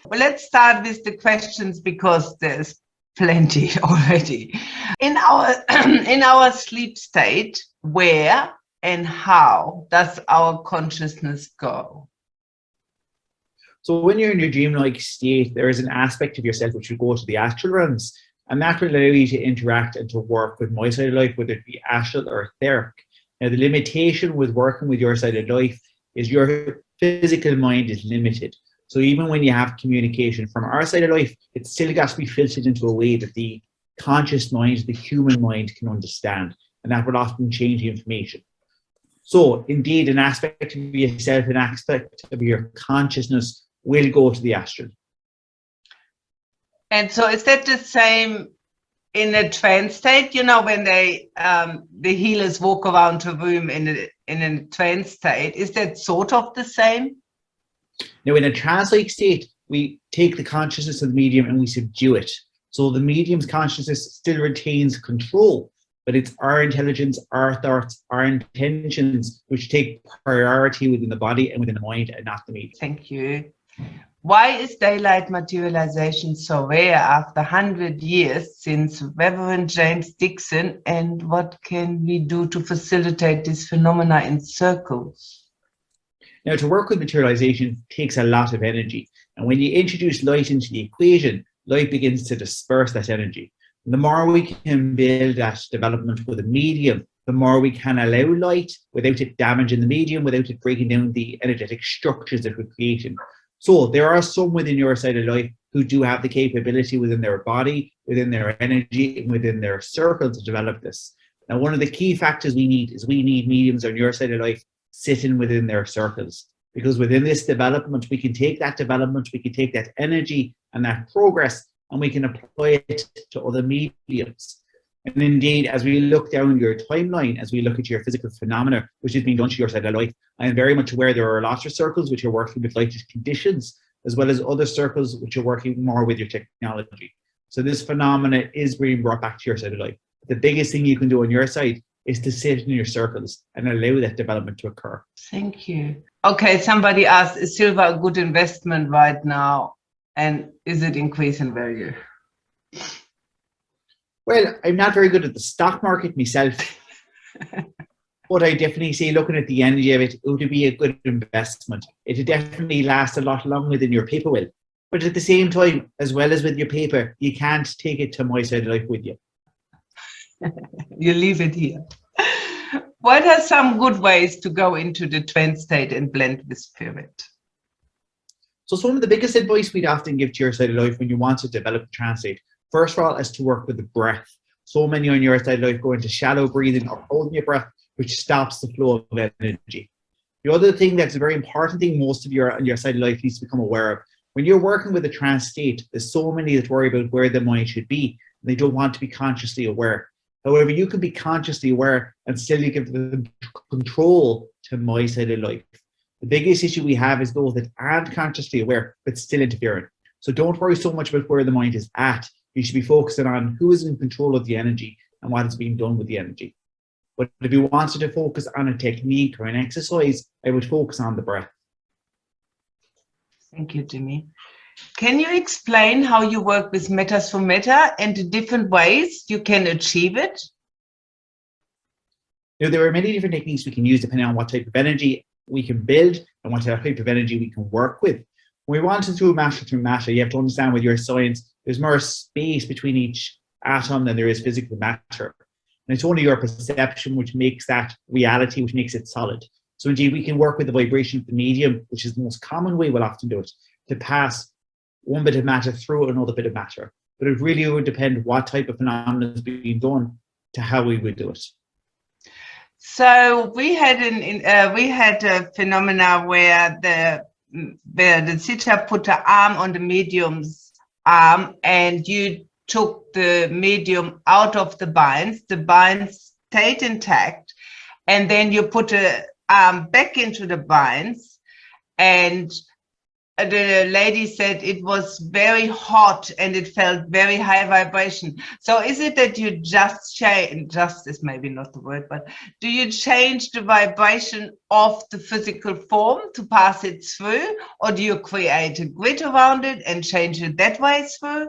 Well, let's start with the questions because there's plenty already. In our in our sleep state, where and how does our consciousness go? So when you're in your dreamlike state, there is an aspect of yourself which will go to the astral realms, and that will allow you to interact and to work with my side of life, whether it be astral or etheric. Now, the limitation with working with your side of life is your physical mind is limited. So even when you have communication from our side of life, it still got to be filtered into a way that the conscious mind, the human mind, can understand, and that will often change the information. So indeed, an aspect of yourself, an aspect of your consciousness will go to the astral. And so is that the same in a trance state? You know, when they the healers walk around the room in a trance state, is that sort of the same? Now, in a trance-like state, we take the consciousness of the medium and we subdue it. So the medium's consciousness still retains control, but it's our intelligence, our thoughts, our intentions, which take priority within the body and within the mind, and not the medium. Thank you. Why is daylight materialization so rare after 100 years since Reverend James Dixon, and what can we do to facilitate this phenomena in circles? Now, to work with materialization takes a lot of energy, and when you introduce light into the equation, light begins to disperse that energy. And the more we can build that development with a medium, the more we can allow light without it damaging the medium, without it breaking down the energetic structures that we're creating. So there are some within your side of life who do have the capability within their body, within their energy, and within their circle to develop this. Now, one of the key factors we need mediums on your side of life sitting within their circles, because within this development, we can take that development, we can take that energy and that progress, and we can apply it to other mediums. And indeed, as we look down your timeline, as we look at your physical phenomena, which is being done to your side of life, I am very much aware there are lots of circles which are working with lighted conditions, as well as other circles which are working more with your technology. So this phenomena is being brought back to your side of life. The biggest thing you can do on your side is to sit in your circles and allow that development to occur. Thank you. Okay, somebody asked, is silver a good investment right now? And is it increasing value? Well, I'm not very good at the stock market myself, but I definitely say looking at the energy of it, it would be a good investment. It would definitely last a lot longer than your paper will. But at the same time, as well as with your paper, you can't take it to my side of life with you. You leave it here. What are some good ways to go into the trance state and blend with spirit? So some of the biggest advice we'd often give to your side of life when you want to develop a trance state, first of all, is to work with the breath. So many on your side of life go into shallow breathing or holding your breath, which stops the flow of energy. The other thing that's a very important thing most of your on your side of life needs to become aware of, when you're working with a trance state, there's so many that worry about where the mind should be, and they don't want to be consciously aware. However, you can be consciously aware and still give the control to my side of life. The biggest issue we have is those that aren't consciously aware, but still interfering. So don't worry so much about where the mind is at. You should be focusing on who is in control of the energy and what is being done with the energy. But if you wanted to focus on a technique or an exercise, I would focus on the breath. Thank you, Jimmy. Can you explain how you work with metas for meta and the different ways you can achieve it? Now, there are many different techniques we can use depending on what type of energy we can build and what type of energy we can work with. When we want to do matter through matter, you have to understand with your science, there's more space between each atom than there is physical matter. And it's only your perception which makes that reality, which makes it solid. So indeed, we can work with the vibration of the medium, which is the most common way we'll often do it, to pass one bit of matter through another bit of matter. But it really would depend what type of phenomenon is being done to how we would do it. So we had a phenomena where the sitter put her arm on the medium's arm, and you took the medium out of the binds. The binds stayed intact, and then you put the arm back into the binds, and the lady said it was very hot and it felt very high vibration. So is it that you just change, just is maybe not the word, but do you change the vibration of the physical form to pass it through, or do you create a grid around it and change it that way through?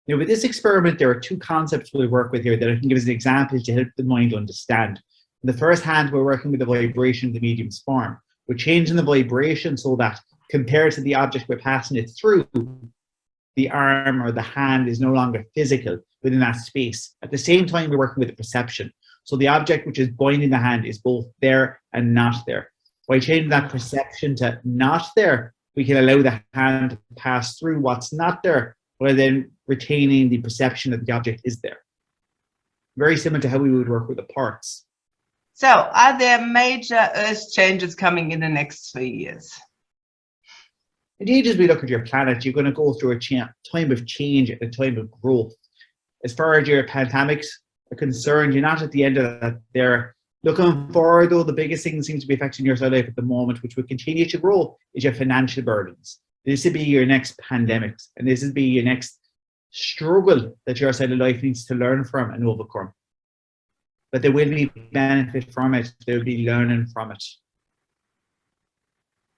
Now, with this experiment, there are two concepts we'll work with here that I can give as an example to help the mind understand. In the first hand, we're working with the vibration of the medium's form. We're changing the vibration so that compared to the object we're passing it through, the arm or the hand is no longer physical within that space. At the same time, we're working with the perception. So the object which is binding the hand is both there and not there. By changing that perception to not there, we can allow the hand to pass through what's not there, while then retaining the perception that the object is there. Very similar to how we would work with the parts. So are there major Earth changes coming in the next 3 years? Indeed, as we look at your planet, you're going to go through a time of change and a time of growth. As far as your pandemics are concerned, you're not at the end of that there. Looking forward, though, the biggest thing that seems to be affecting your side life at the moment, which will continue to grow, is your financial burdens. This will be your next pandemics, and this will be your next struggle that your side of life needs to learn from and overcome. But there will be benefit from it. There will be learning from it.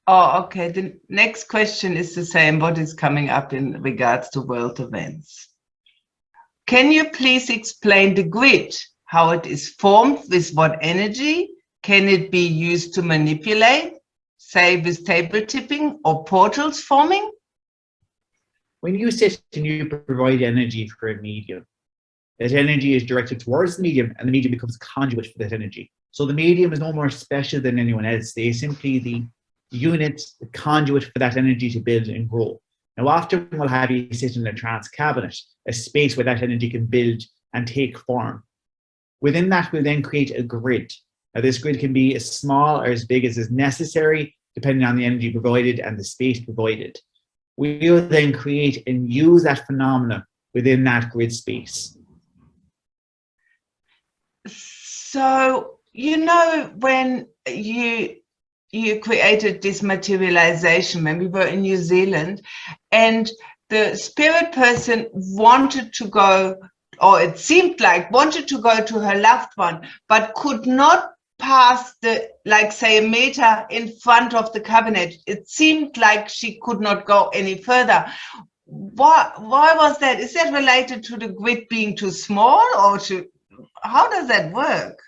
Oh, okay. The next question is the same. What is coming up in regards to world events? Can you please explain the grid, how it is formed, with what energy? Can it be used to manipulate, say with table tipping or portals forming? When you sit and you provide energy for a medium, that energy is directed towards the medium and the medium becomes conduit for that energy. So the medium is no more special than anyone else. They are simply the unit, the conduit for that energy to build and grow. Now, often we'll have you sit in a trance cabinet, a space where that energy can build and take form. Within that, we'll then create a grid. Now, this grid can be as small or as big as is necessary, depending on the energy provided and the space provided. We will then create and use that phenomena within that grid space. So, you know, when you created this materialization when we were in New Zealand, and the spirit person wanted to go, or it seemed like wanted to go to her loved one, but could not pass the, like say, a meter in front of the cabinet. It seemed like she could not go any further. Why was that? Is that related to the grid being too small, or how does that work?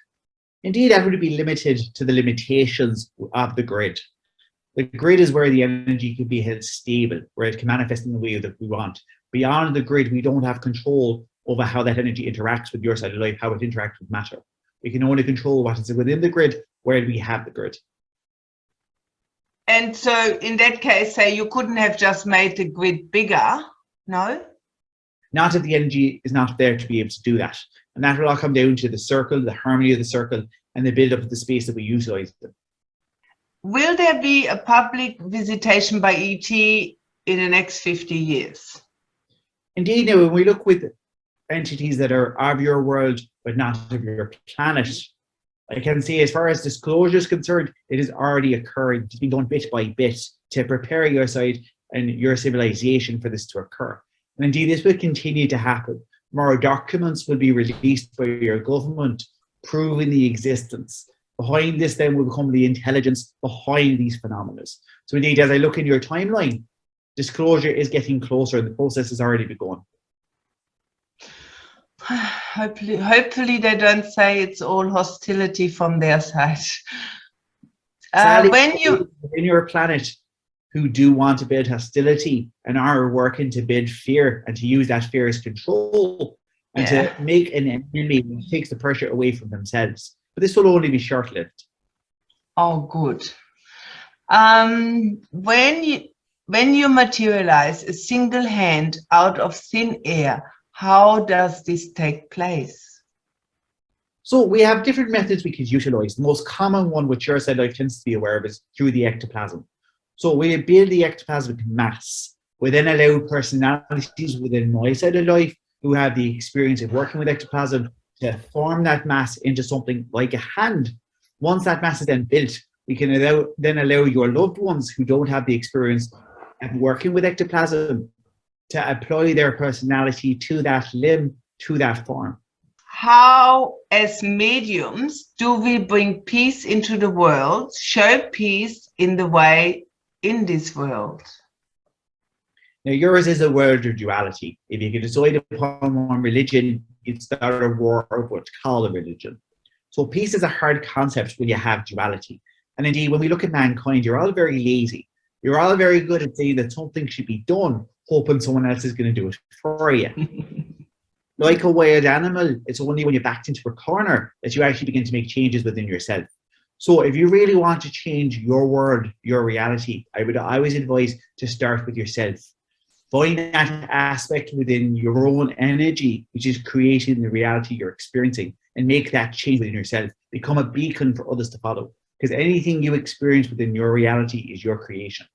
Indeed, that would be limited to the limitations of the grid. The grid is where the energy can be held stable, where it can manifest in the way that we want. Beyond the grid, we don't have control over how that energy interacts with your side of life, how it interacts with matter. We can only control what is within the grid, where we have the grid. And so in that case, say you couldn't have just made the grid bigger, no? Not if the energy is not there to be able to do that. And that will all come down to the circle, the harmony of the circle, and the build-up of the space that we utilize them. Will there be a public visitation by ET in the next 50 years? Indeed, now when we look with entities that are of your world, but not of your planet, I can say as far as disclosure is concerned, it is already occurring. It's been done bit by bit to prepare your side and your civilization for this to occur. And indeed, this will continue to happen. More documents will be released by your government proving the existence. Behind this then will become the intelligence behind these phenomena. So indeed, as I look in your timeline, disclosure is getting closer and the process has already begun. Hopefully they don't say it's all hostility from their side. When you in your planet who do want to build hostility and are working to build fear and to use that fear as control and to make an enemy who takes the pressure away from themselves. But this will only be short-lived. Oh, good. When you materialize a single hand out of thin air, how does this take place? So we have different methods we could utilize. The most common one, which your side life tends to be aware of, is through the ectoplasm. So we build the ectoplasmic mass. We then allow personalities within my side of life who have the experience of working with ectoplasm to form that mass into something like a hand. Once that mass is then built, we can then allow your loved ones who don't have the experience and working with ectoplasm to apply their personality to that limb, to that form. How, as mediums, do we bring peace into the world, show peace in the way in this world? Now, yours is a world of duality. If you could decide upon one religion, you'd start a war of what's called a religion. So peace is a hard concept when you have duality. And indeed, when we look at mankind, you're all very lazy. You're all very good at saying that something should be done, hoping someone else is going to do it for you. Like a wild animal, it's only when you're backed into a corner that you actually begin to make changes within yourself. So if you really want to change your world, your reality, I would always advise to start with yourself. Find that aspect within your own energy, which is creating the reality you're experiencing, and make that change within yourself. Become a beacon for others to follow. Because anything you experience within your reality is your creation.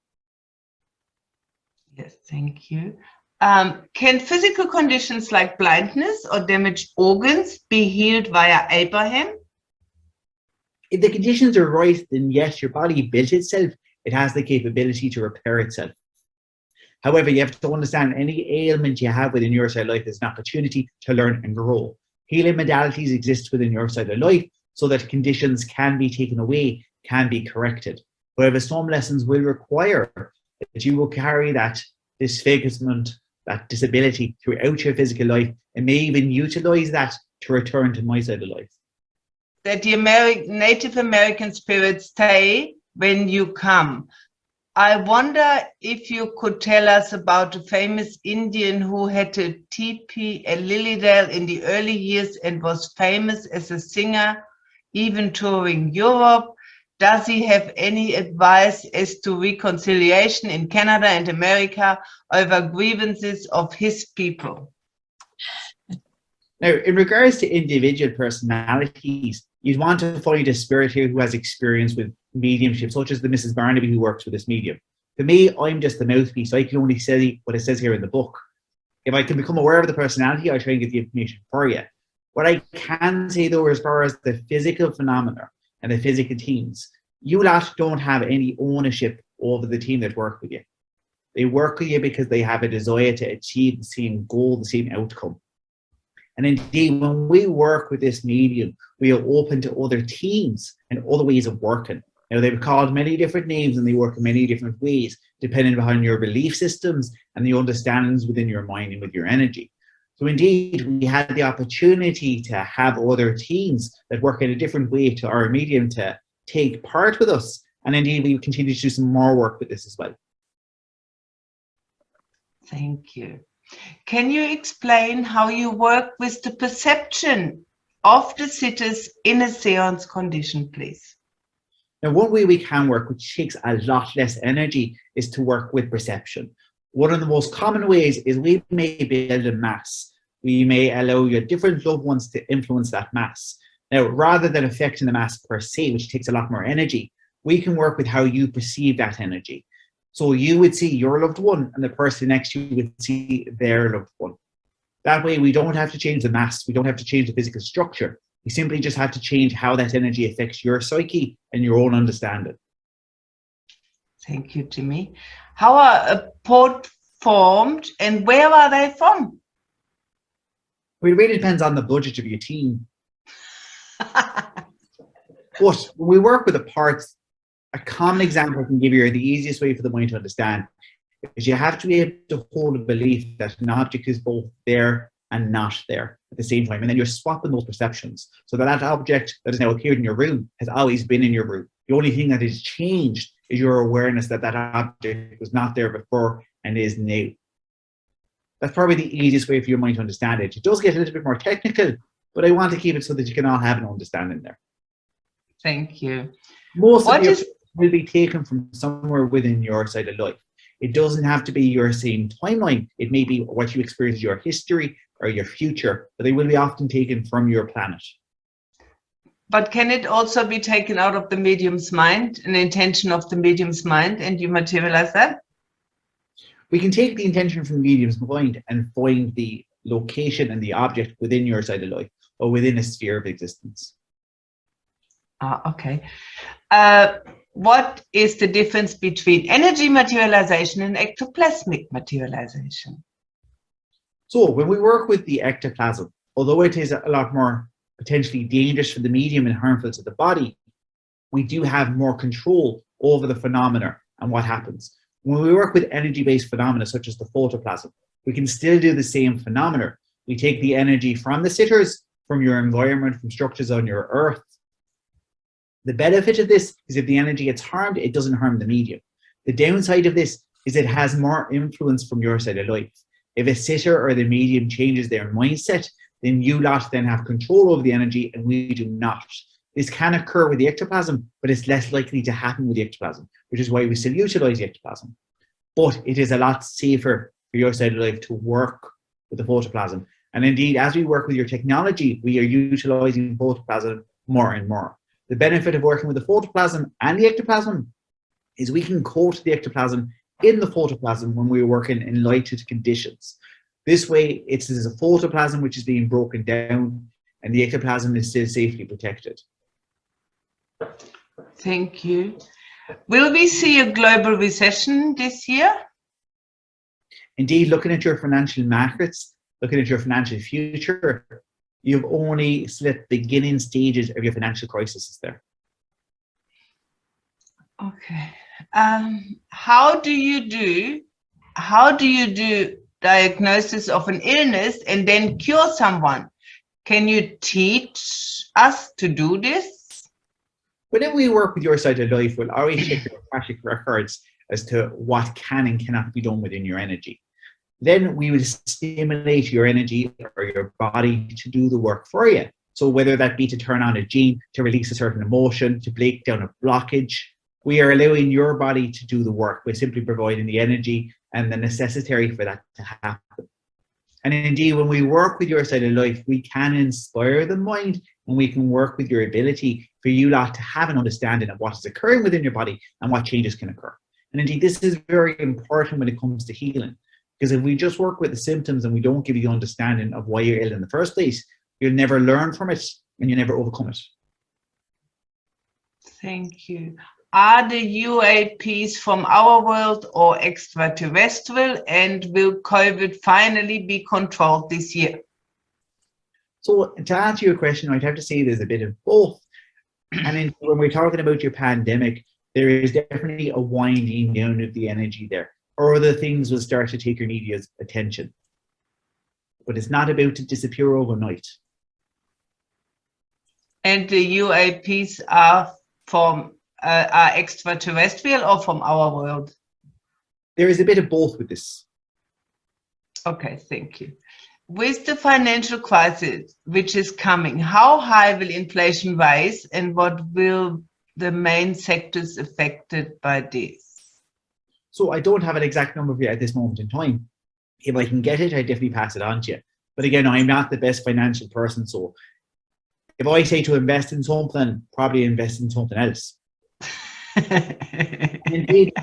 Yes, thank you. Can physical conditions like blindness or damaged organs be healed via Abraham? If the conditions are right, then yes, your body built itself. It has the capability to repair itself. However, you have to understand any ailment you have within your side of life is an opportunity to learn and grow. Healing modalities exist within your side of life so that conditions can be taken away, can be corrected. However, some lessons will require that you will carry that disfigurement, that disability throughout your physical life, and may even utilize that to return to my side of life. That the Native American spirits stay when you come. I wonder if you could tell us about a famous Indian who had a teepee at Lilydale in the early years and was famous as a singer, even touring Europe. Does he have any advice as to reconciliation in Canada and America over grievances of his people? Now, in regards to individual personalities, you'd want to find a spirit here who has experience with mediumship, such as the Mrs. Barnaby who works with this medium. For me, I'm just the mouthpiece. I can only say what it says here in the book. If I can become aware of the personality, I try and get the information for you. What I can say, though, as far as the physical phenomena and the physical teams, you lot don't have any ownership over the team that work with you. They work with you because they have a desire to achieve the same goal, the same outcome. And indeed, when we work with this medium, we are open to other teams and other ways of working. Now, they've called many different names and they work in many different ways, depending on your belief systems and the understandings within your mind and with your energy. So indeed, we had the opportunity to have other teams that work in a different way to our medium to take part with us. And indeed, we continue to do some more work with this as well. Thank you. Can you explain how you work with the perception of the sitters in a seance condition, please? Now, one way we can work, which takes a lot less energy, is to work with perception. One of the most common ways is we may build a mass. We may allow your different loved ones to influence that mass. Now, rather than affecting the mass per se, which takes a lot more energy, we can work with how you perceive that energy. So you would see your loved one and the person next to you would see their loved one. That way, we don't have to change the mass. We don't have to change the physical structure. We simply just have to change how that energy affects your psyche and your own understanding. Thank you, Jimmy. How are a pod formed and where are they from? Well, it really depends on the budget of your team. But when we work with the parts, a common example I can give you, or the easiest way for the mind to understand, is you have to be able to hold a belief that an object is both there and not there at the same time. And then you're swapping those perceptions so that that object that has now appeared in your room has always been in your room. The only thing that has changed is your awareness that that object was not there before and is now. That's probably the easiest way for your mind to understand it. It does get a little bit more technical, but I want to keep it so that you can all have an understanding there. Thank you. Most of your will be taken from somewhere within your side of life. It doesn't have to be your same timeline. It may be what you experience, your history or your future, but they will be often taken from your planet. But can it also be taken out of the medium's mind, an intention of the medium's mind, and you materialize that? We can take the intention from the medium's mind and find the location and the object within your side of life or within a sphere of existence. Okay. what is the difference between energy materialization and ectoplasmic materialization? So when we work with the ectoplasm, although it is a lot more potentially dangerous for the medium and harmful to the body, we do have more control over the phenomena and what happens. When we work with energy-based phenomena such as the photoplasm, we can still do the same phenomena. We take the energy from the sitters, from your environment, from structures on your earth. The benefit of this is if the energy gets harmed, it doesn't harm the medium. The downside of this is it has more influence from your side of life. If a sitter or the medium changes their mindset, then you lot then have control over the energy and we do not. This can occur with the ectoplasm, but it's less likely to happen with the ectoplasm, which is why we still utilize the ectoplasm. But it is a lot safer for your side of life to work with the photoplasm. And indeed, as we work with your technology, we are utilizing photoplasm more and more. The benefit of working with the photoplasm and the ectoplasm is we can coat the ectoplasm in the photoplasm when we work in lighted conditions. This way, it's a photoplasm which is being broken down and the ectoplasm is still safely protected. Thank you. Will we see a global recession this year? Indeed, looking at your financial markets, looking at your financial future, you've only slipped beginning stages of your financial crisis there. Okay. How do you do diagnosis of an illness and then cure someone? Can you teach us to do this? Whenever we work with your side of life, we'll always check your Akashic records as to what can and cannot be done within your energy. Then we will stimulate your energy or your body to do the work for you. So whether that be to turn on a gene, to release a certain emotion, to break down a blockage, we are allowing your body to do the work. We're simply providing the energy and the necessary for that to happen. And indeed, when we work with your side of life, we can inspire the mind and we can work with your ability for you lot to have an understanding of what is occurring within your body and what changes can occur. And indeed, this is very important when it comes to healing. Because if we just work with the symptoms and we don't give you the understanding of why you're ill in the first place, you'll never learn from it and you'll never overcome it. Thank you. Are the UAPs from our world or extraterrestrial, and will COVID finally be controlled this year? So to answer your question, I'd have to say there's a bit of both. And when we're talking about your pandemic, there is definitely a winding down of the energy there. Or other things will start to take your media's attention. But it's not about to disappear overnight. And the UAPs are from are extraterrestrial or from our world? There is a bit of both with this. Okay, thank you. With the financial crisis which is coming, how high will inflation rise and what will the main sectors affected by this? So I don't have an exact number for you at this moment in time. If I can get it, I definitely pass it on to you. But again, I'm not the best financial person. So if I say to invest in something, probably invest in something else. Indeed,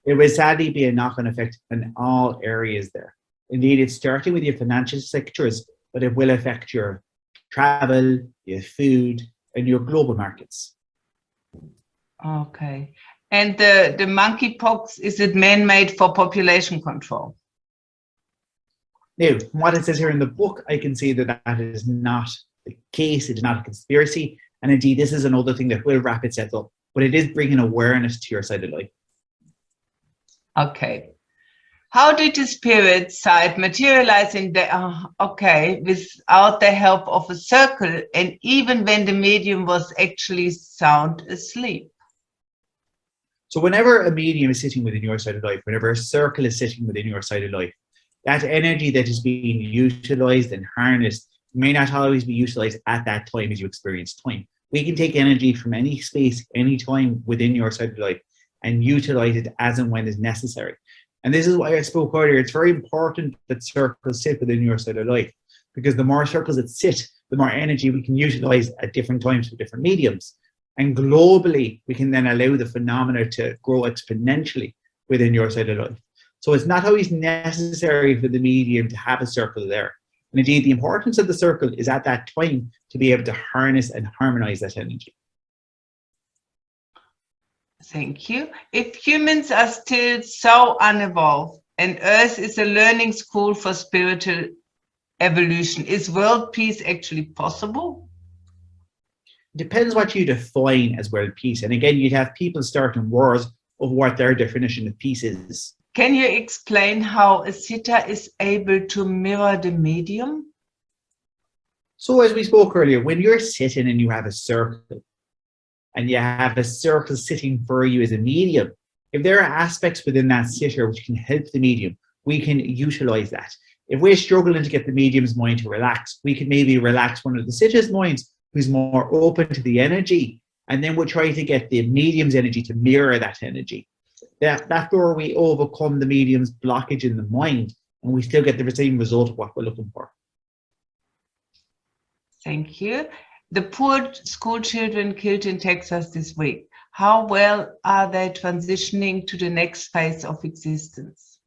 it will sadly be a knock-on effect in all areas there. Indeed, it's starting with your financial sectors, but it will affect your travel, your food, and your global markets. Okay. And the monkeypox, is it man-made for population control? Now, from what it says here in the book, I can see that that is not the case. It is not a conspiracy. And indeed, this is another thing that will wrap itself up. But it is bringing awareness to your side of life. Okay. How did the spirit side materialize in the, without the help of a circle, and even when the medium was actually sound asleep? So whenever a medium is sitting within your side of life, whenever a circle is sitting within your side of life, that energy that is being utilized and harnessed may not always be utilized at that time as you experience time. We can take energy from any space, any time within your side of life and utilize it as and when is necessary. And this is why I spoke earlier. It's very important that circles sit within your side of life, because the more circles that sit, the more energy we can utilize at different times for different mediums. And globally, we can then allow the phenomena to grow exponentially within your side of life. So it's not always necessary for the medium to have a circle there. And indeed, the importance of the circle is at that time to be able to harness and harmonize that energy. Thank you. If humans are still so unevolved and Earth is a learning school for spiritual evolution, is world peace actually possible? Depends what you define as world peace. And again, you'd have people starting wars of what their definition of peace is. Can you explain how a sitter is able to mirror the medium? So as we spoke earlier, when you're sitting and you have a circle, and you have a circle sitting for you as a medium, if there are aspects within that sitter which can help the medium, we can utilize that. If we're struggling to get the medium's mind to relax, we can maybe relax one of the sitter's minds who's more open to the energy, and then we'll try to get the medium's energy to mirror that energy. That's where we overcome the medium's blockage in the mind, and we still get the same result of what we're looking for. Thank you. The poor school children killed in Texas this week, how well are they transitioning to the next phase of existence?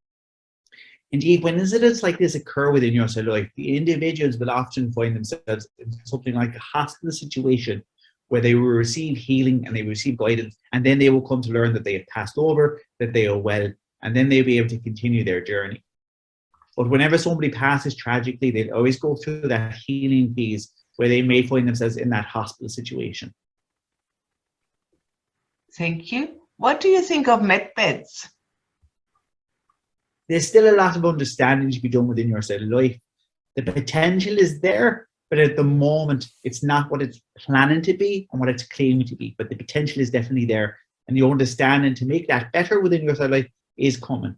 Indeed, when incidents like this occur within your cell life, the individuals will often find themselves in something like a hospital situation where they will receive healing and they will receive guidance, and then they will come to learn that they have passed over, that they are well, and then they'll be able to continue their journey. But whenever somebody passes tragically, they'll always go through that healing phase where they may find themselves in that hospital situation. Thank you. What do you think of med beds? There's still a lot of understanding to be done within your cell life. The potential is there, but at the moment, it's not what it's planning to be and what it's claiming to be. But the potential is definitely there. And the understanding to make that better within your cell life is coming.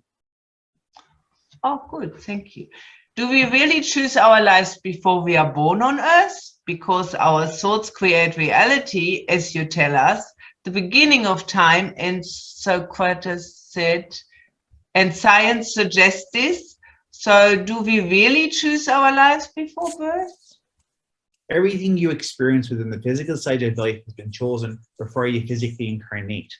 Oh, good. Thank you. Do we really choose our lives before we are born on Earth? Because our thoughts create reality, as you tell us, the beginning of time, and Socrates said, and science suggests this. So do we really choose our lives before birth? Everything you experience within the physical side of life has been chosen before you physically incarnate.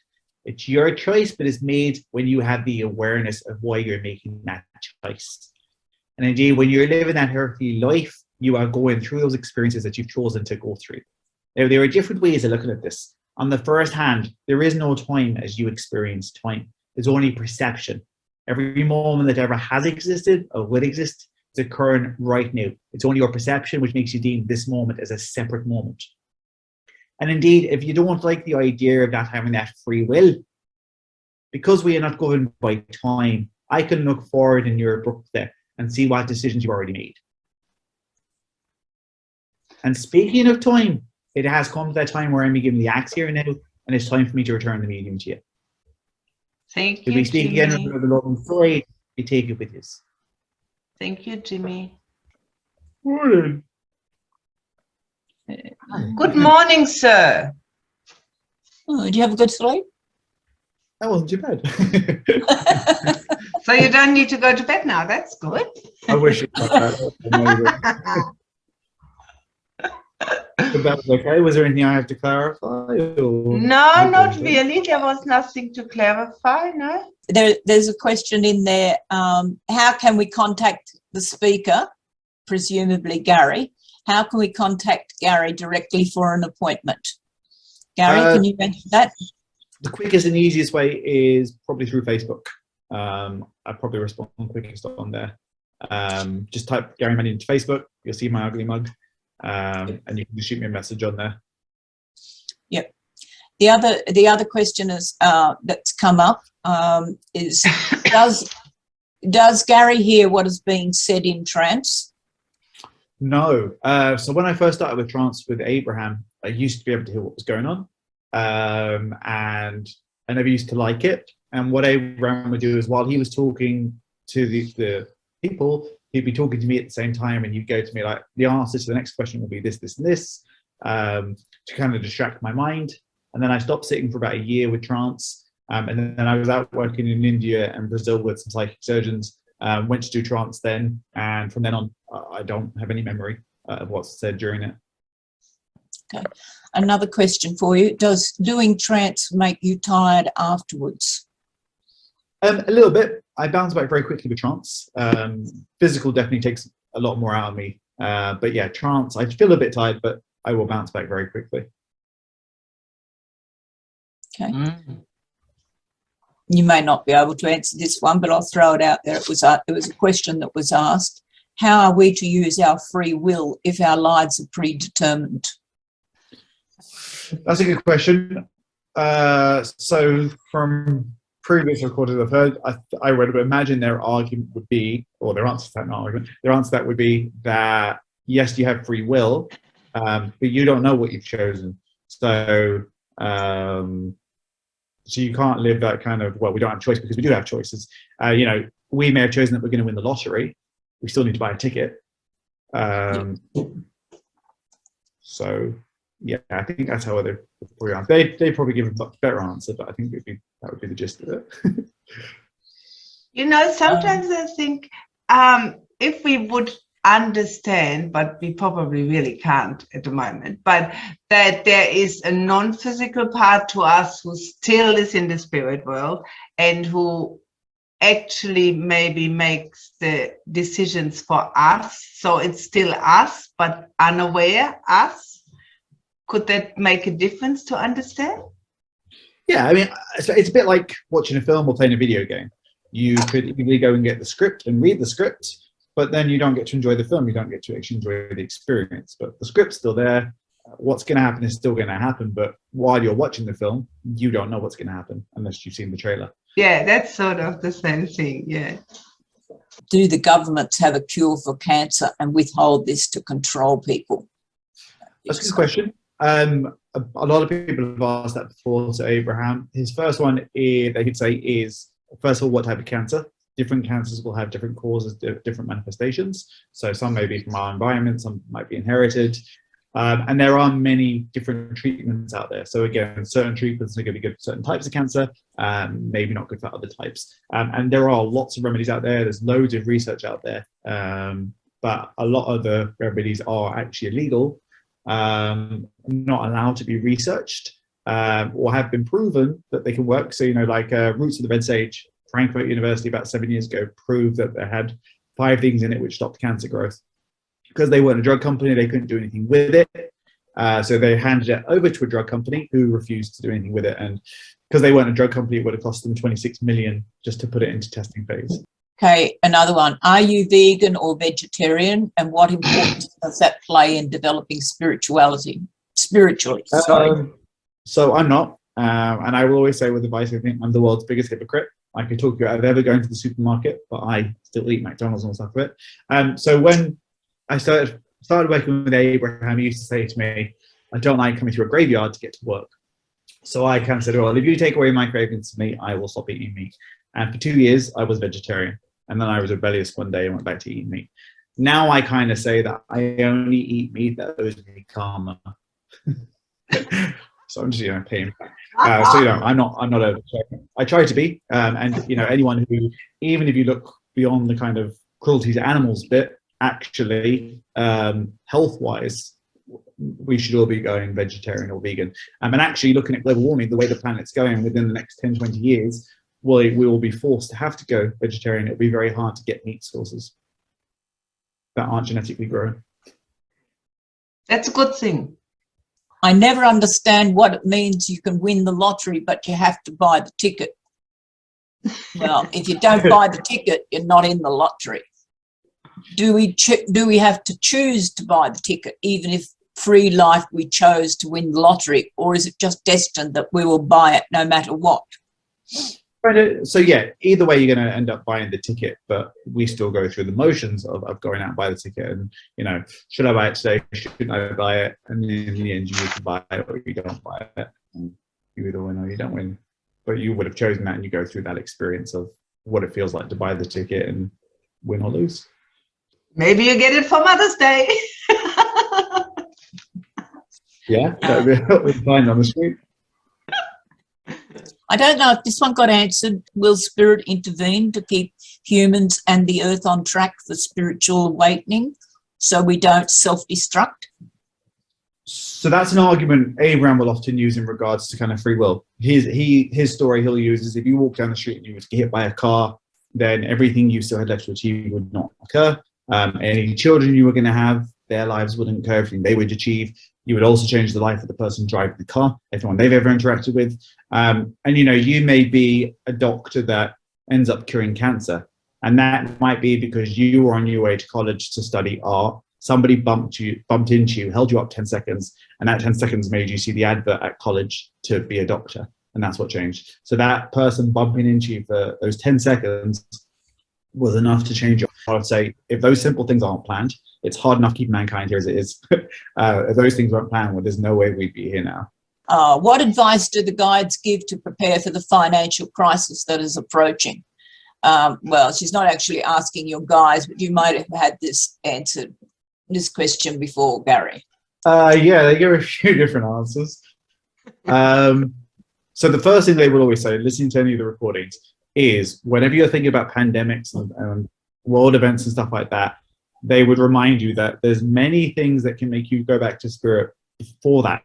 It's your choice, but it's made when you have the awareness of why you're making that choice. And indeed, when you're living that earthly life, you are going through those experiences that you've chosen to go through. Now, there are different ways of looking at this. On the first hand, there is no time as you experience time. There's only perception. Every moment that ever has existed or will exist is occurring right now. It's only your perception which makes you deem this moment as a separate moment. And indeed, if you don't like the idea of not having that free will, because we are not governed by time, I can look forward in your book there and see what decisions you've already made. And speaking of time, it has come to that time where I'm given the axe here now, and it's time for me to return the medium to you. Thank you, If we speak Jimmy. again of the love and story, we take it with us. Thank you, Jimmy. Morning. Good morning, sir. Oh, do you have a good sleep? That wasn't too bad. So you don't need to go to bed now. That's good. I wish it was that. Okay. Was there anything I have to clarify? Or? No, not really. There was nothing to clarify, no? There's a question in there. How can we contact the speaker, presumably Gary? How can we contact Gary directly for an appointment? Gary, can you mention that? The quickest and easiest way is probably through Facebook. I probably respond quickest on there. Just type Gary Mannion into Facebook. You'll see my ugly mug. And you can just shoot me a message on there. Yep. The other question is that's come up is does Gary hear what is being said in trance? No. So when I first started with trance with Abraham, I used to be able to hear what was going on, and I never used to like it. And what Abraham would do is while he was talking to the people, he'd be talking to me at the same time, and you'd go to me like, the answer to the next question will be this, this, and this, to kind of distract my mind. And then I stopped sitting for about a year with trance, and then I was out working in India and Brazil with some psychic surgeons, went to do trance then, and from then on, I don't have any memory of what's said during it. Okay. Another question for you. Does doing trance make you tired afterwards? A little bit. I bounce back very quickly with trance. Physical definitely takes a lot more out of me. But yeah, trance, I feel a bit tired, but I will bounce back very quickly. Okay. you may not be able to answer this one, but I'll throw it out there. It was a question that was asked. How are we to use our free will if our lives are predetermined? That's a good question. So from previous recordings I've heard, I would imagine their argument would be, or their answer to that argument, their answer to that would be that yes, you have free will, but you don't know what you've chosen. So you can't live that kind of, well, we don't have a choice because we do have choices. You know, we may have chosen that we're going to win the lottery. We still need to buy a ticket. So yeah, I think that's how they probably give a much better answer, but I think that would be the gist of it. You know, sometimes I think if we would understand, but we probably really can't at the moment, but that there is a non-physical part to us who still is in the spirit world and who actually maybe makes the decisions for us. So it's still us, but unaware us. Could that make a difference to understand? Yeah, I mean, it's a bit like watching a film or playing a video game. You could easily go and get the script and read the script, but then you don't get to enjoy the film. You don't get to actually enjoy the experience. But the script's still there. What's going to happen is still going to happen. But while you're watching the film, you don't know what's going to happen unless you've seen the trailer. Yeah, that's sort of the same thing. Yeah. Do the governments have a cure for cancer and withhold this to control people? That's a good question. A lot of people have asked that before to Abraham. His first one, they could say, is first of all, what type of cancer? Different cancers will have different causes, different manifestations. So some may be from our environment, some might be inherited. And there are many different treatments out there. So again, certain treatments are going to be good for certain types of cancer, maybe not good for other types. And there are lots of remedies out there. There's loads of research out there. But a lot of the remedies are actually illegal, not allowed to be researched, or have been proven that they can work. So, you know, like roots of the red sage, Frankfurt University about 7 years ago proved that they had 5 things in it which stopped cancer growth. Because they weren't a drug company, they couldn't do anything with it. So they handed it over to a drug company who refused to do anything with it. And because they weren't a drug company, it would have cost them 26 million just to put it into testing phase. Okay, another one. Are you vegan or vegetarian? And what importance does that play in developing spiritually? So I'm not. And I will always say with advice, I think I'm the world's biggest hypocrite. I can talk you out of ever going to the supermarket, but I still eat McDonald's and all stuff of it. So when I started working with Abraham, he used to say to me, I don't like coming through a graveyard to get to work. So I kind of said, well, if you take away my cravings to meat, I will stop eating meat. And for 2 years, I was vegetarian. And then I was rebellious one day and went back to eating meat. Now I kind of say that I only eat meat that owes me karma. So I'm just, paying back. So, I'm not a, I try to be. And, anyone who, even if you look beyond the kind of cruelty to animals bit, actually, health-wise, we should all be going vegetarian or vegan. And actually looking at global warming, the way the planet's going within the next 10, 20 years, we will be forced to have to go vegetarian. It'll be very hard to get meat sources that aren't genetically grown. That's a good thing. I never understand what it means you can win the lottery, but you have to buy the ticket. Well, if you don't buy the ticket, you're not in the lottery. Do we have to choose to buy the ticket, even if free life we chose to win the lottery, or is it just destined that we will buy it no matter what? So yeah, either way you're going to end up buying the ticket, but we still go through the motions of going out and buy the ticket. And should I buy it today? Shouldn't I buy it? And in the end, you either buy it or you don't buy it. And you either win or you don't win. But you would have chosen that, and you go through that experience of what it feels like to buy the ticket and win or lose. Maybe you get it for Mother's Day. Yeah, that would be fine on the screen. I don't know if this one got answered. Will spirit intervene to keep humans and the earth on track for spiritual awakening so we don't self-destruct? So that's an argument Abraham will often use in regards to kind of free will. His story he'll use is if you walk down the street and you were to get hit by a car, then everything you still had left to achieve would not occur. Any children you were going to have, their lives wouldn't occur. Everything they would achieve You would also change the life of the person driving the car, everyone they've ever interacted with. And, you know, you may be a doctor that ends up curing cancer. And that might be because you were on your way to college to study art. Somebody bumped into you, held you up 10 seconds, and that 10 seconds made you see the advert at college to be a doctor. And that's what changed. So that person bumping into you for those 10 seconds was enough to change your. I would say if those simple things aren't planned, it's hard enough keeping mankind here as it is. If those things weren't planned, well, there's no way we'd be here now. What advice do the guides give to prepare for the financial crisis that is approaching? Well, she's not actually asking your guides, but you might have had this answered, this question before, Gary. Yeah, they give a few different answers. So the first thing they will always say, listening to any of the recordings, is whenever you're thinking about pandemics and world events and stuff like that, they would remind you that there's many things that can make you go back to spirit before that.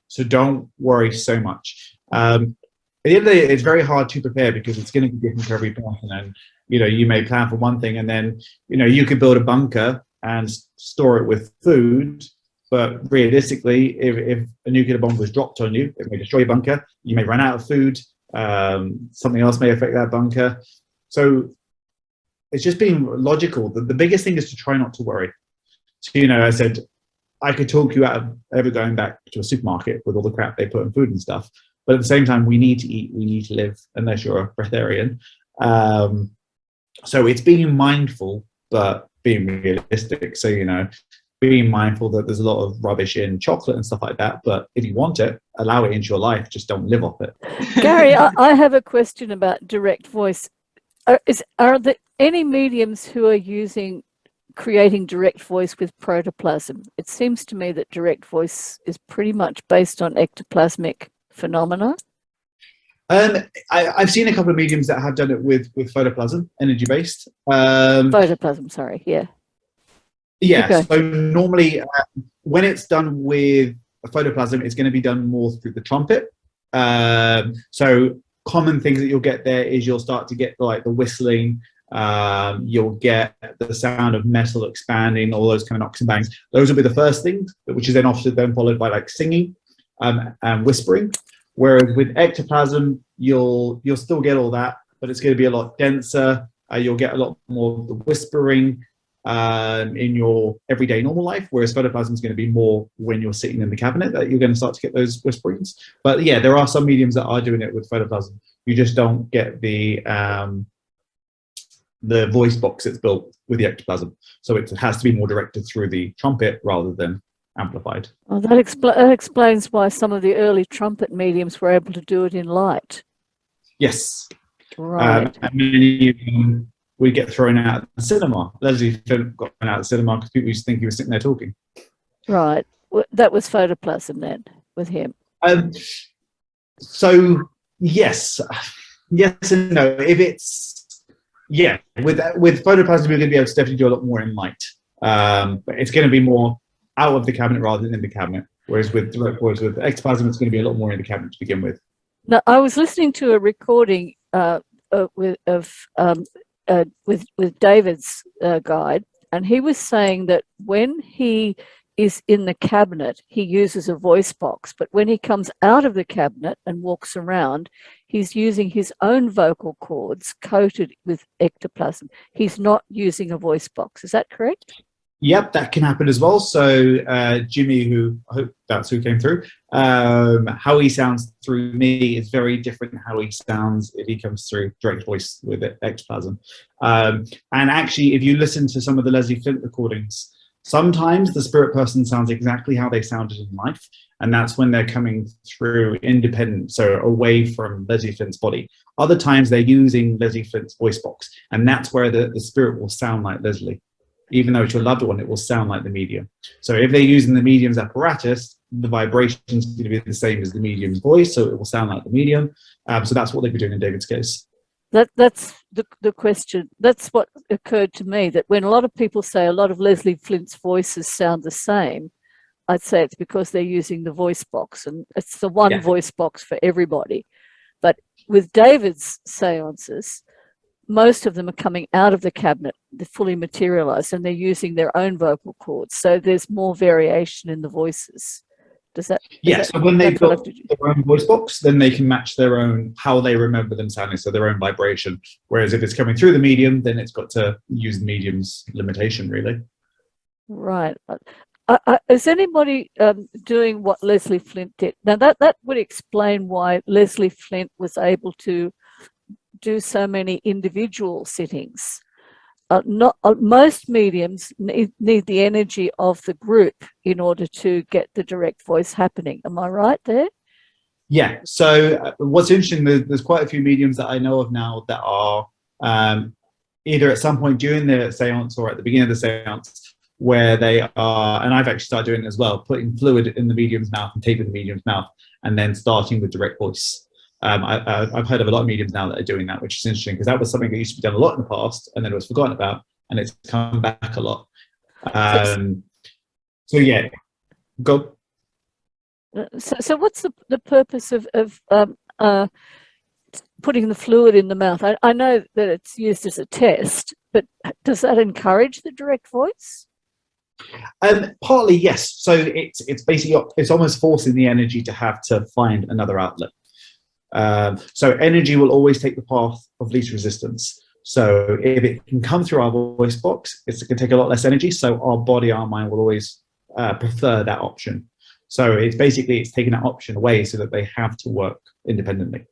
So don't worry so much. At the end of the day, it's very hard to prepare because it's going to be different for every person. And, you know, you may plan for one thing and then, you know, you could build a bunker and store it with food. But realistically, if a nuclear bomb was dropped on you, it may destroy your bunker. You may run out of food. Something else may affect that bunker. So it's just being logical. The biggest thing is to try not to worry. So, you know, I said, I could talk you out of ever going back to a supermarket with all the crap they put in food and stuff. But at the same time, we need to eat, we need to live, unless you're a breatharian. So it's being mindful, but being realistic. So, you know, being mindful that there's a lot of rubbish in chocolate and stuff like that. But if you want it, allow it into your life. Just don't live off it. Gary, I have a question about direct voice. Are there any mediums who are creating direct voice with protoplasm? It seems to me that direct voice is pretty much based on ectoplasmic phenomena. I've seen a couple of mediums that have done it with photoplasm, energy-based. Photoplasm, sorry, yeah. Yeah, Okay. So normally when it's done with a photoplasm, it's going to be done more through the trumpet. So common things that you'll get there is you'll start to get like the whistling, you'll get the sound of metal expanding, all those kind of knocks and bangs. Those will be the first things, which is then often then followed by like singing and whispering. Whereas with ectoplasm, you'll still get all that, but it's going to be a lot denser. You'll get a lot more of the whispering in your everyday normal life, whereas photoplasm is going to be more when you're sitting in the cabinet that you're going to start to get those whisperings. But yeah, there are some mediums that are doing it with photoplasm. You just don't get the voice box that's built with the ectoplasm. So it has to be more directed through the trumpet rather than amplified. Well, that explains why some of the early trumpet mediums were able to do it in light. Yes. Right. And many of them would get thrown out of the cinema. Leslie Philip got thrown out of the cinema because people used to think he was sitting there talking. Right. That was photoplasm then with him. So yes and no. If it's with photoplasm, you're going to be able to definitely do a lot more in light. But it's going to be more out of the cabinet rather than in the cabinet. Whereas with ectoplasm, it's going to be a lot more in the cabinet to begin with. Now, I was listening to a recording with David's guide, and he was saying that when he is in the cabinet, he uses a voice box, but when he comes out of the cabinet and walks around, he's using his own vocal cords coated with ectoplasm. He's not using a voice box. Is that correct? Yep, that can happen as well. So Jimmy, who I hope that's who came through, how he sounds through me is very different than how he sounds if he comes through direct voice with ectoplasm. And actually, if you listen to some of the Leslie Flint recordings, sometimes the spirit person sounds exactly how they sounded in life, and that's when they're coming through independent, so away from Leslie Flint's body. Other times they're using Leslie Flint's voice box, and that's where the spirit will sound like Leslie. Even though it's your loved one, it will sound like the medium. So if they're using the medium's apparatus, the vibration is going to be the same as the medium's voice, so it will sound like the medium. So that's what they'd be doing in David's case. That's the question. That's what occurred to me, that when a lot of people say a lot of Leslie Flint's voices sound the same, I'd say it's because they're using the voice box, and it's the one voice box for everybody. But with David's seances, most of them are coming out of the cabinet, they're fully materialized, and they're using their own vocal cords. So there's more variation in the voices. Does that? Yes. So when they've got their own voice box, then they can match their own, how they remember them sounding, so their own vibration. Whereas if it's coming through the medium, then it's got to use the medium's limitation, really. Right. Is anybody doing what Leslie Flint did? Now that would explain why Leslie Flint was able to do so many individual sittings. Most mediums need the energy of the group in order to get the direct voice happening. Am I right there? Yeah. So what's interesting, there's quite a few mediums that I know of now that are either at some point during the seance or at the beginning of the seance, where they are, and I've actually started doing it as well, putting fluid in the medium's mouth and taping the medium's mouth, and then starting with direct voice. I've heard of a lot of mediums now that are doing that, which is interesting, because that was something that used to be done a lot in the past, and then it was forgotten about, and it's come back a lot. So yeah, go. So what's the purpose of putting the fluid in the mouth? I know that it's used as a test, but does that encourage the direct voice? Partly, yes. So it's basically, it's almost forcing the energy to have to find another outlet. So energy will always take the path of least resistance. So if it can come through our voice box, it's going to take a lot less energy. So our body, our mind will always prefer that option. So it's basically, it's taking that option away so that they have to work independently.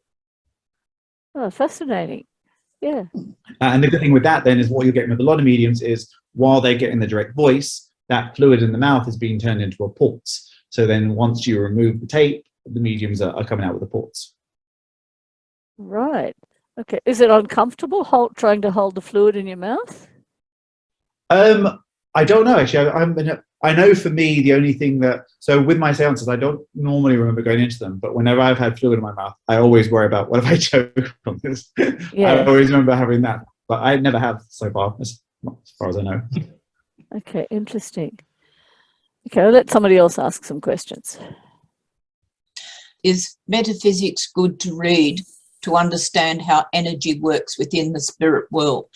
Oh, fascinating. Yeah. And the good thing with that then is what you're getting with a lot of mediums is while they're getting the direct voice, that fluid in the mouth is being turned into a port. So then once you remove the tape, the mediums are coming out with the ports. Right. Okay. Is it uncomfortable trying to hold the fluid in your mouth? I don't know, actually. I know for me, the only thing that, so with my seances, I don't normally remember going into them, but whenever I've had fluid in my mouth, I always worry about, what if I choke on this? Yeah. I always remember having that, but I never have so far, as far as I know. Okay, interesting. Okay, I'll let somebody else ask some questions. Is metaphysics good to read to understand how energy works within the spirit world?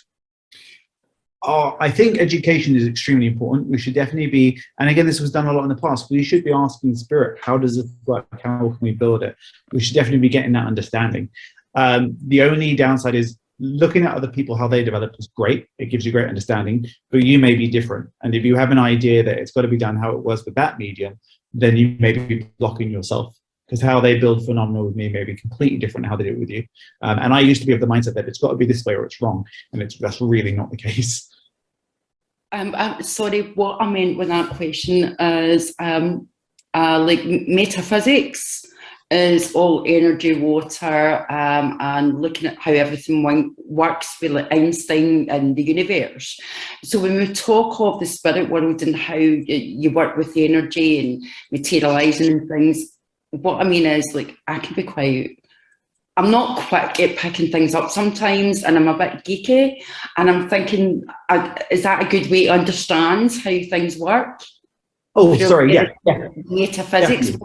I think education is extremely important. We should definitely be, and again, this was done a lot in the past, we should be asking spirit, how does it work? How can we build it? We should definitely be getting that understanding. The only downside is looking at other people, how they develop is great. It gives you great understanding, but you may be different. And if you have an idea that it's got to be done how it was with that medium, then you may be blocking yourself, because how they build phenomena with me may be completely different how they do it with you. And I used to be of the mindset that it's got to be this way or it's wrong. And that's really not the case. Sorry, what I meant with that question is like metaphysics is all energy, water, and looking at how everything works with like Einstein and the universe. So when we talk of the spirit world and how you work with the energy and materializing and things, what I mean is, like, I can be quite, I'm not quick at picking things up sometimes, and I'm a bit geeky, and I'm thinking, is that a good way to understand how things work? Oh, sorry, yeah. Metaphysics.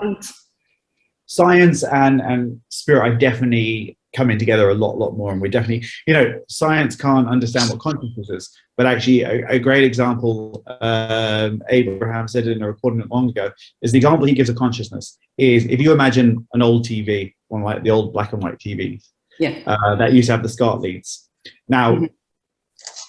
Science and spirit are definitely coming together a lot more, and we definitely, science can't understand what consciousness is, but actually a great example, Abraham said in a recording long ago, is the example he gives of consciousness is, if you imagine an old TV, one like the old black and white TVs, that used to have the SCART leads. Now,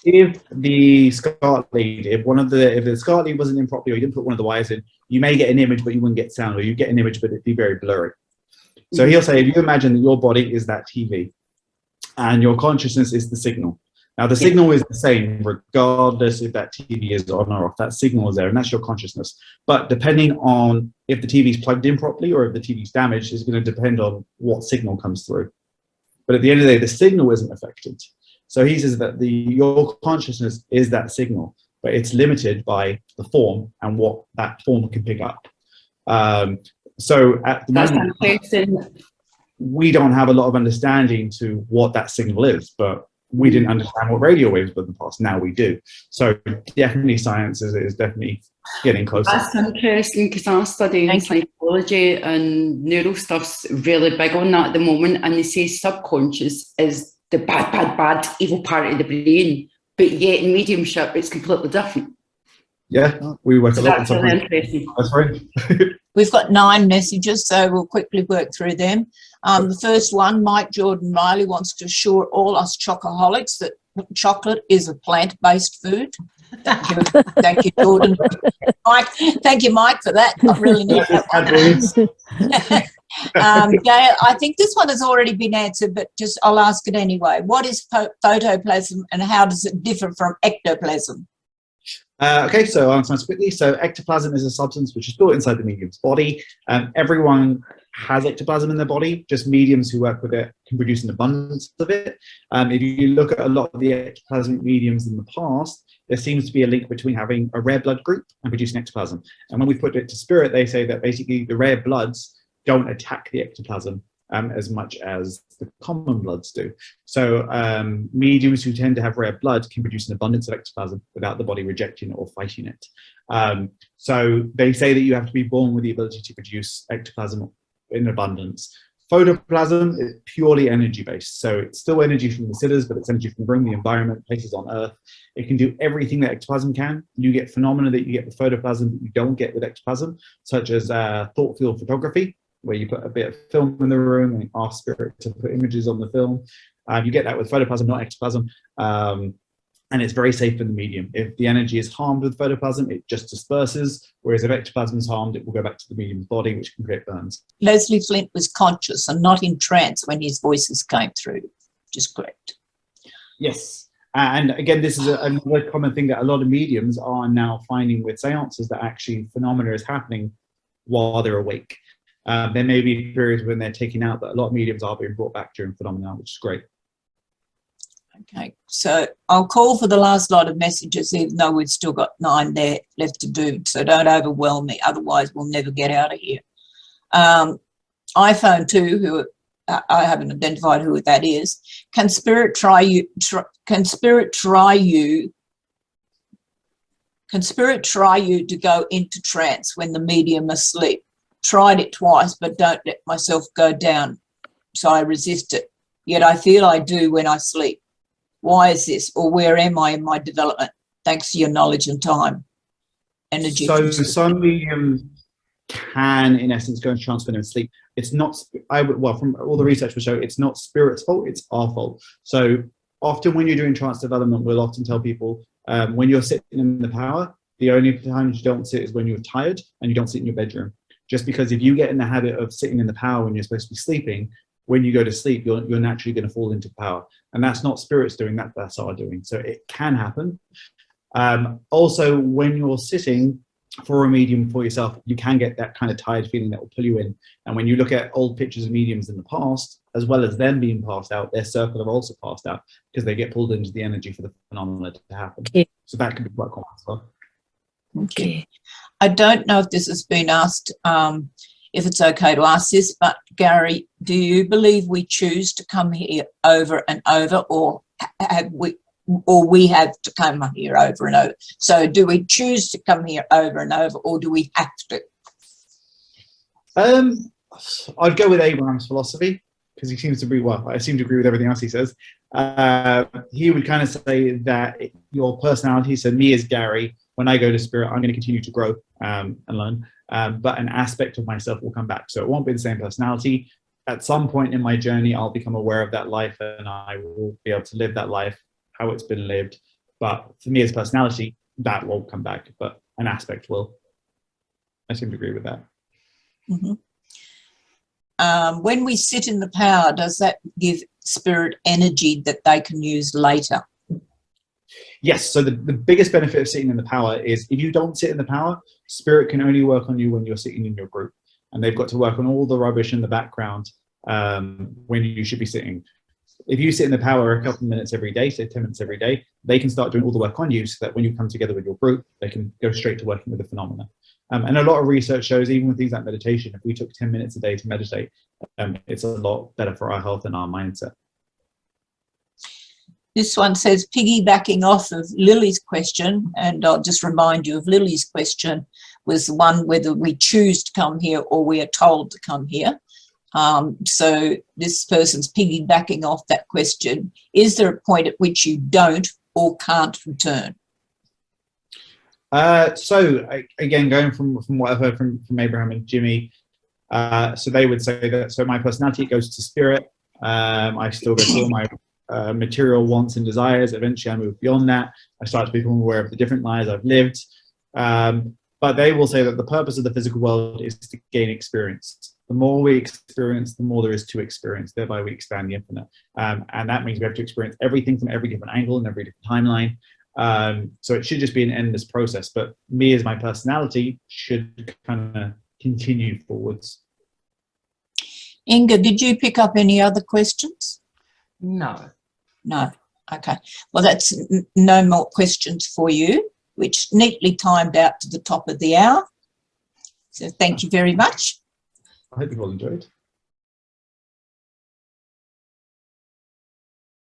if the SCART lead, if the SCART lead wasn't in properly, or you didn't put one of the wires in, you may get an image, but you wouldn't get sound, or you get an image, but it'd be very blurry. So he'll say, if you imagine that your body is that TV, and your consciousness is the signal. Now, the signal is the same, regardless if that TV is on or off. That signal is there, and that's your consciousness. But depending on if the TV is plugged in properly or if the TV is damaged, is going to depend on what signal comes through. But at the end of the day, the signal isn't affected. So he says that your consciousness is that signal, but it's limited by the form and what that form can pick up. So at the moment, we don't have a lot of understanding to what that signal is, but we didn't understand what radio waves were in the past. Now we do. So definitely science is definitely getting closer. That's interesting, because I study psychology, and neuro stuff's really big on that at the moment, and they say subconscious is the bad, evil part of the brain. But yet in mediumship, it's completely different. Yeah, we work So a lot with that's really interesting. That's right. We've got 9 messages, so we'll quickly work through them. The first one, Mike Jordan Riley wants to assure all us chocoholics that chocolate is a plant-based food. Thank you, thank you, Jordan. Mike, thank you, Mike, for that. I really need that one. Gail, I think this one has already been answered, but just I'll ask it anyway. What is photoplasm and how does it differ from ectoplasm? Okay, so I'll answer this quickly. So ectoplasm is a substance which is built inside the medium's body. Everyone has ectoplasm in their body, just mediums who work with it can produce an abundance of it. If you look at a lot of the ectoplasmic mediums in the past, there seems to be a link between having a rare blood group and producing ectoplasm. And when we put it to spirit, they say that basically the rare bloods don't attack the ectoplasm as much as the common bloods do. So mediums who tend to have rare blood can produce an abundance of ectoplasm without the body rejecting it or fighting it. So they say that you have to be born with the ability to produce ectoplasm in abundance. Photoplasm is purely energy based. So it's still energy from the sitters, but it's energy from the room, the environment, places on Earth. It can do everything that ectoplasm can. You get phenomena that you get with photoplasm that you don't get with ectoplasm, such as thought field photography, where you put a bit of film in the room and ask spirit to put images on the film. You get that with photoplasm, not ectoplasm. And it's very safe in the medium. If the energy is harmed with photoplasm, it just disperses, whereas if ectoplasm is harmed, it will go back to the medium's body, which can create burns. Leslie Flint was conscious and not in trance when his voices came through, which is correct. Yes. And again, this is another common thing that a lot of mediums are now finding with seances, that actually phenomena is happening while they're awake. There may be periods when they're taken out, but a lot of mediums are being brought back during phenomena, which is great. Okay, so I'll call for the last lot of messages, even though we've still got 9 there left to do, so don't overwhelm me, otherwise we'll never get out of here. iPhone 2, who I haven't identified who that is. Can spirit try you? Can spirit try you to go into trance when the medium is asleep? Tried it twice, but don't let myself go down, so I resist it. Yet I feel I do when I sleep. Why is this, or where am I in my development? Thanks for your knowledge and time. Energy. So some mediums can, in essence, go into trance when they're asleep. It's not, well, from all the research will show, it's not spirit's fault, it's our fault. So often when you're doing trance development, we'll often tell people, when you're sitting in the power, the only time you don't sit is when you're tired and you don't sit in your bedroom. Just because if you get in the habit of sitting in the power when you're supposed to be sleeping, when you go to sleep, you're naturally going to fall into power. And that's not spirits doing that, that's our doing. So it can happen. Also, when you're sitting for a medium for yourself, you can get that kind of tired feeling that will pull you in. And when you look at old pictures of mediums in the past, as well as them being passed out, their circle are also passed out because they get pulled into the energy for the phenomena to happen. Okay. So that can be quite common as well. Okay. I don't know if this has been asked, if it's okay to ask this, but Gary, do you believe we choose to come here over and over, or we have to come here over and over? So do we choose to come here over and over, or do we have to? I'd go with Abraham's philosophy, because he seems to be, well, I seem to agree with everything else he says. He would kind of say that your personality, so me as Gary, when I go to spirit, I'm going to continue to grow and learn, but an aspect of myself will come back. So it won't be the same personality. At some point in my journey, I'll become aware of that life and I will be able to live that life, how it's been lived. But for me as personality, that won't come back, but an aspect will. I seem to agree with that. Mm-hmm. When we sit in the power, does that give spirit energy that they can use later? Yes, so the biggest benefit of sitting in the power is if you don't sit in the power, spirit can only work on you when you're sitting in your group. And they've got to work on all the rubbish in the background when you should be sitting. If you sit in the power a couple of minutes every day, say 10 minutes every day, they can start doing all the work on you so that when you come together with your group, they can go straight to working with the phenomena. And a lot of research shows, even with things like meditation, if we took 10 minutes a day to meditate, it's a lot better for our health and our mindset. This one says, piggybacking off of Lily's question, and I'll just remind you of Lily's question, was the one whether we choose to come here or we are told to come here. So this person's piggybacking off that question. Is there a point at which you don't or can't return? Again, going from what I've heard from Abraham and Jimmy, so they would say that, so my personality goes to spirit. I still go through all my material wants and desires. Eventually I move beyond that. I start to become aware of the different lives I've lived. But they will say that the purpose of the physical world is to gain experience. The more we experience, the more there is to experience. Thereby we expand the infinite. And that means we have to experience everything from every different angle and every different timeline. So it should just be an endless process. But me as my personality should kind of continue forwards. Inge, did you pick up any other questions? No. No. Okay. Well, that's no more questions for you, which neatly timed out to the top of the hour. So thank you very much. I hope you've all enjoyed.